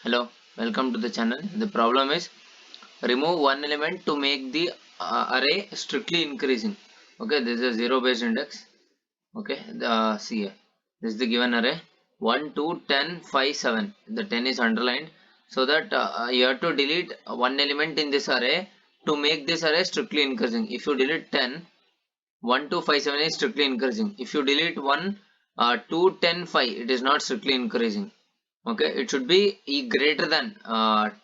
Hello, welcome to the channel. The problem is remove one element to make the array strictly increasing. Okay, this is a zero based index. Okay, see here. This is the given array 1, 2, 10, 5, 7. The 10 is underlined so that you have to delete one element in this array to make this array strictly increasing. If you delete 10, 1, 2, 5, 7 is strictly increasing. If you delete 1, 2, 10, 5, it is not strictly increasing. Okay, it should be greater than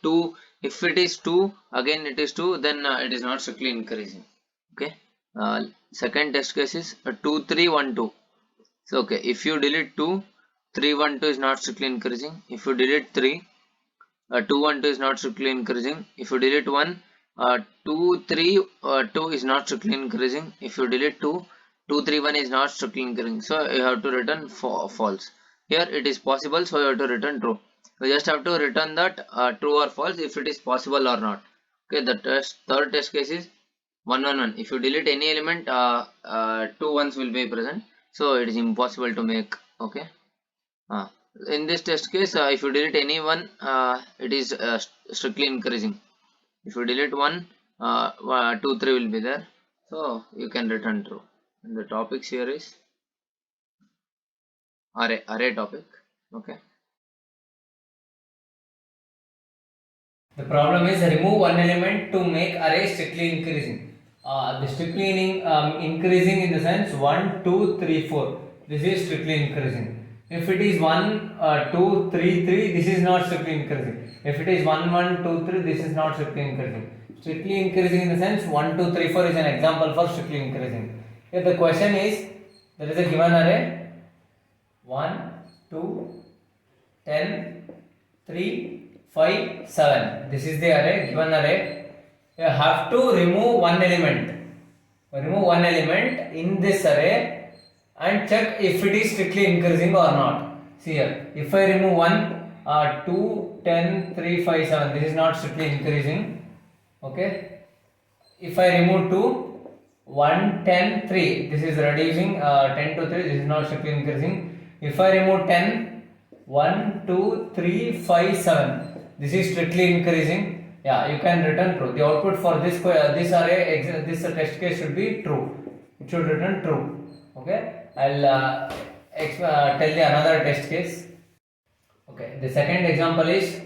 2. If it is 2, again it is 2, then it is not strictly increasing. Okay, second test case is 2, 3, 1, 2. So okay, if you delete 2, 3, 1, 2 is not strictly increasing. If you delete 3, 2, 1, 2 is not strictly increasing. If you delete 1, 2, 3, 2 is not strictly increasing. If you delete 2, 2, 3, 1 is not strictly increasing. So you have to return false. Here it is possible, so you have to return true. You just have to return that true or false if it is possible or not. Okay, the third test case is 1, 1, 1. If you delete any element, two ones will be present. So it is impossible to make. Okay. Uh, in this test case, if you delete any one, it is strictly increasing. If you delete one, 2, 3 will be there. So you can return true. And the topics here is array topic. Okay. The problem is remove one element to make array strictly increasing. The strictly increasing in the sense 1, 2, 3, 4. This is strictly increasing. If it is 1, 2, 3, 3, this is not strictly increasing. If it is 1, 1, 2, 3, this is not strictly increasing. Strictly increasing in the sense 1, 2, 3, 4 is an example for strictly increasing. If the question is, there is a given array 1, 2, 10, 3, 5, 7. This is the array, given array. You have to remove one element. Remove one element in this array and check if it is strictly increasing or not. See here, if I remove 1, 2, 10, 3, 5, 7. This is not strictly increasing. Okay. If I remove 2, 1, 10, 3. This is reducing 10 to 3. This is not strictly increasing. If I remove 10, 1, 2, 3, 5, 7. This is strictly increasing. Yeah, you can return true. The output for this array, this test case should be true. It should return true. Okay. I'll tell you another test case. Okay. The second example is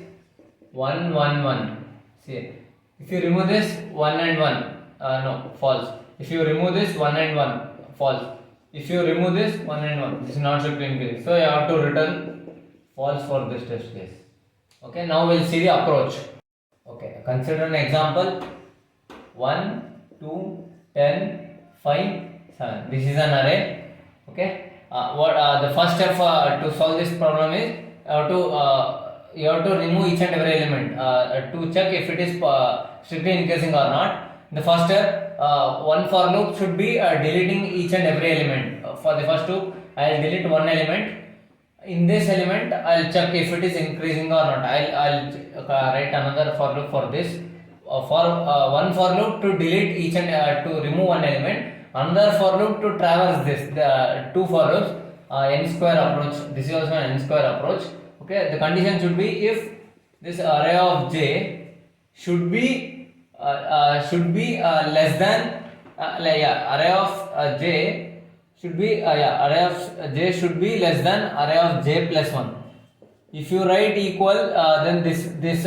1, 1, 1. See, if you remove this 1 and 1, no, false. If you remove this 1 and 1, false. If you remove this 1 and 1, this is not strictly increasing. So you have to return false for this test case. Okay, now we'll see the approach. Okay, consider an example 1, 2, 10, 5, 7. This is an array. Okay, the first step to solve this problem is you have to remove each and every element to check if it is strictly increasing or not. The first step, one for loop should be deleting each and every element. For the first loop, I will delete one element. In this element, I'll check if it is increasing or not. I'll write another for loop for this. For one for loop to delete each and to remove one element. Another for loop to traverse this. The two for loops. N square approach. This is also an N square approach. Okay. The condition should be if this array of j should be less than array of j should be array of j should be less than array of j plus 1. If you write equal, then this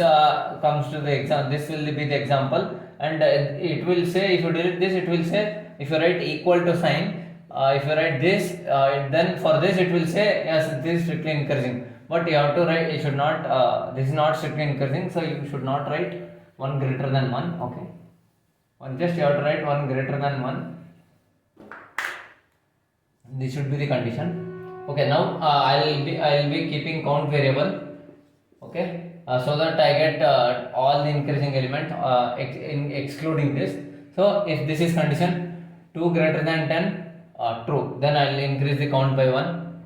comes to the example. This will be the example, and it will say, if you delete this, it will say, if you write equal to sign, if you write this, then for this it will say yes, this is strictly increasing. But you have to write, you should not. This is not strictly increasing, so you should not write 1 greater than 1. Okay, just you have to write 1 greater than 1. This should be the condition. Okay, now I'll be keeping count variable. Okay, so that I get all the increasing element excluding this. So if this is condition 2 greater than 10, true, then I'll increase the count by 1.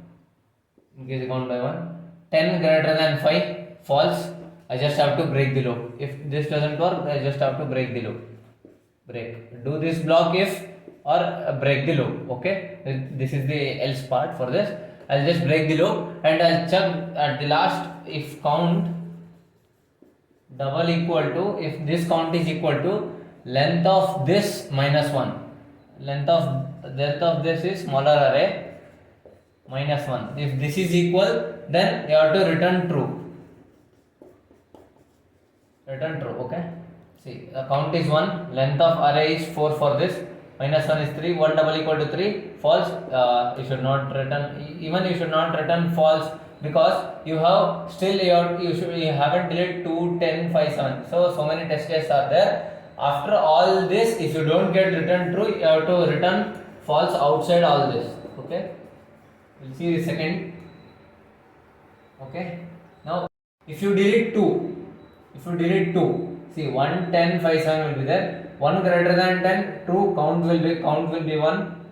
Increase the count by 1. 10 greater than 5, false. I just have to break the loop. If this doesn't work, I just have to break the loop. Break. Do this block if or break the loop. Okay, this is the else part for this. I'll just break the loop and I'll check at the last if count double equal to, if this count is equal to length of this minus 1, length of this is smaller array minus 1. If this is equal, then you have to return true. Okay. See, the count is 1, length of array is 4 for this, minus 1 is 3, 1 double equal to 3, false. You should not return, even you should not return false, because you have still you haven't deleted 2, 10, 5, 7. So many test cases are there. After all this, if you don't get return true, you have to return false outside all this. Okay. We'll see the second. Okay. Now, if you delete 2, see 1, 10, 5, 7 will be there. 1 greater than 10, true, count will be 1.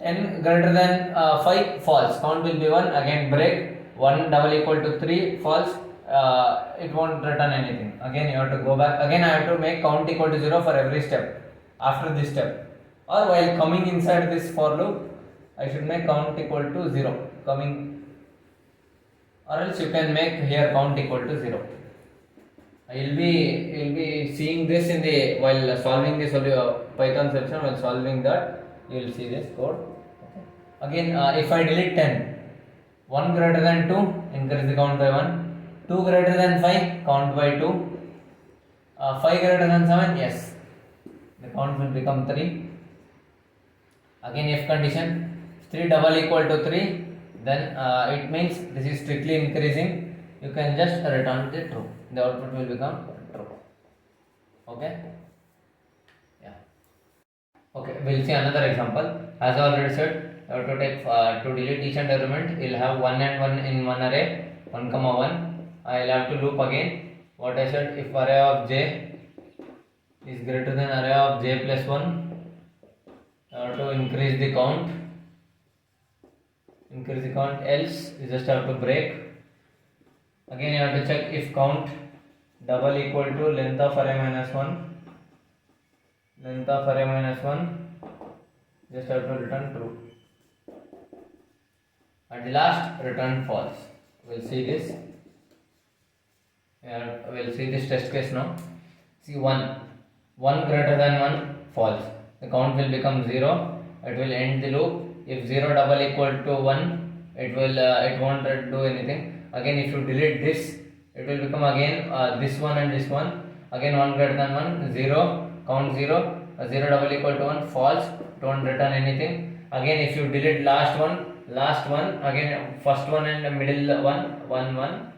10 greater than 5, false, count will be 1. Again break. 1 double equal to 3, false. It won't return anything. Again you have to go back. Again I have to make count equal to 0 for every step after this step, or while coming inside this for loop I should make count equal to 0 coming, or else you can make here count equal to 0. You'll be seeing this in the while solving this Python section. While solving that, you will see this code. Okay. Again, if I delete 10, 1 greater than 2, increase the count by 1. 2 greater than 5, count by 2. 5 greater than 7, yes, the count will become 3. Again, if condition 3 double equal to 3, then it means this is strictly increasing. You can just return the true. The output will become true. Okay. Yeah. Okay. We'll see another example. As I already said, you have to take to delete each and every element. You'll have 1 and 1 in one array, 1 comma 1. I'll have to loop again. What I said, if array of j is greater than array of j plus 1, you have to increase the count. Else you just have to break. Again you have to check if count double equal to length of array minus 1, just have to return true. At the last, return false. We'll see this. We'll see this test case now. See 1 greater than 1, false. The count will become 0. It will end the loop. If 0 double equal to 1, it won't do anything. Again, if you delete this, it will become again this one and this one. Again 1 greater than 1, 0, count 0. 0 double equal to 1, false, don't return anything. Again, if you delete last one, again first one and the middle one, 1.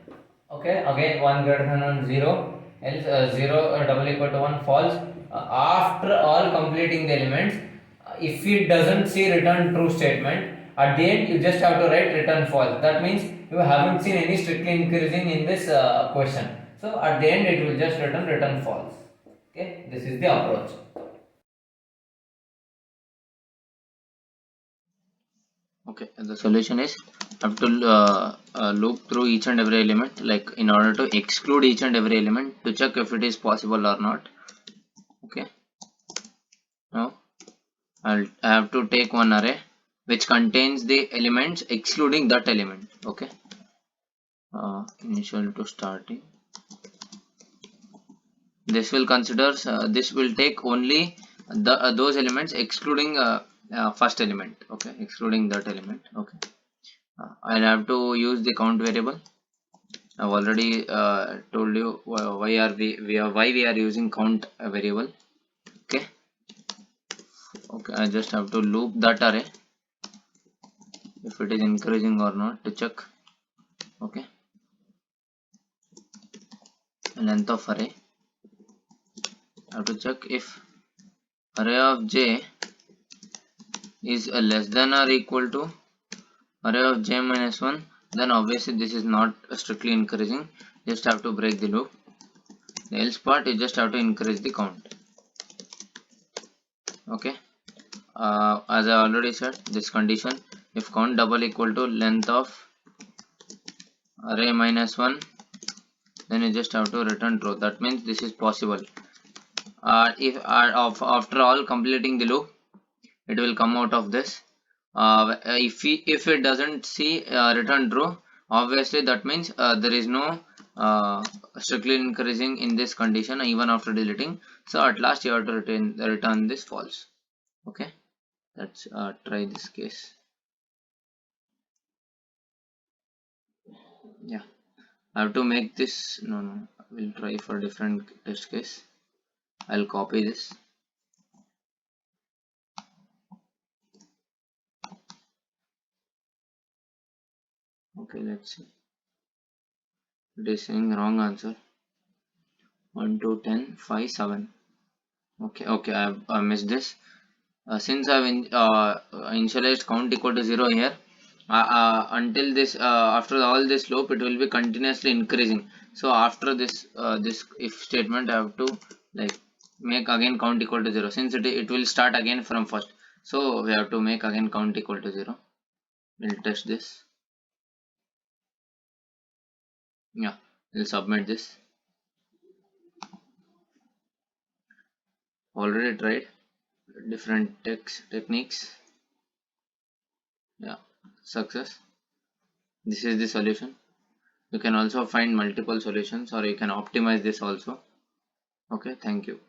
Okay, again 1 greater than 1, 0, else 0 double equal to 1, false. After all completing the elements, if it doesn't see return true statement, at the end you just have to write return false. That means you haven't seen any strictly increasing in this question. So at the end it will just return false. Okay, this is the approach. Okay, and the solution is have to loop through each and every element, like in order to exclude each and every element to check if it is possible or not. Okay, now I have to take one array which contains the elements excluding that element. Okay, initial to starting. This will consider this will take only the those elements excluding first element. Okay, excluding that element. Okay, I'll have to use the count variable. I've already told you why we are using count variable. Okay, I just have to loop that array if it is increasing or not to check. Okay, length of array, I have to check if array of j is less than or equal to array of j minus 1, then obviously this is not strictly increasing. Just have to break the loop. The else part, you just have to increase the count. Okay, as I already said, this condition, if count double equal to length of array minus 1, then you just have to return true. That means this is possible. If after all completing the loop, it will come out of this. If it doesn't see return true, obviously that means there is no strictly increasing in this condition even after deleting. So at last you have to return this false. Okay, let's try this case. Yeah, I have to make this. No, we'll try for different test case. I'll copy this. Okay, let's see. It is saying wrong answer. 1 to 10, 5, 7. Okay, I missed this. Since I've initialized count equal to 0 here, until this, after all this loop, it will be continuously increasing. So after this, this if statement, I have to like make again count equal to 0. Since it will start again from first, so we have to make again count equal to 0. We'll test this. Yeah, we'll submit this. Already tried different techniques. Yeah, success. This is the solution. You can also find multiple solutions, or you can optimize this also. Okay, thank you.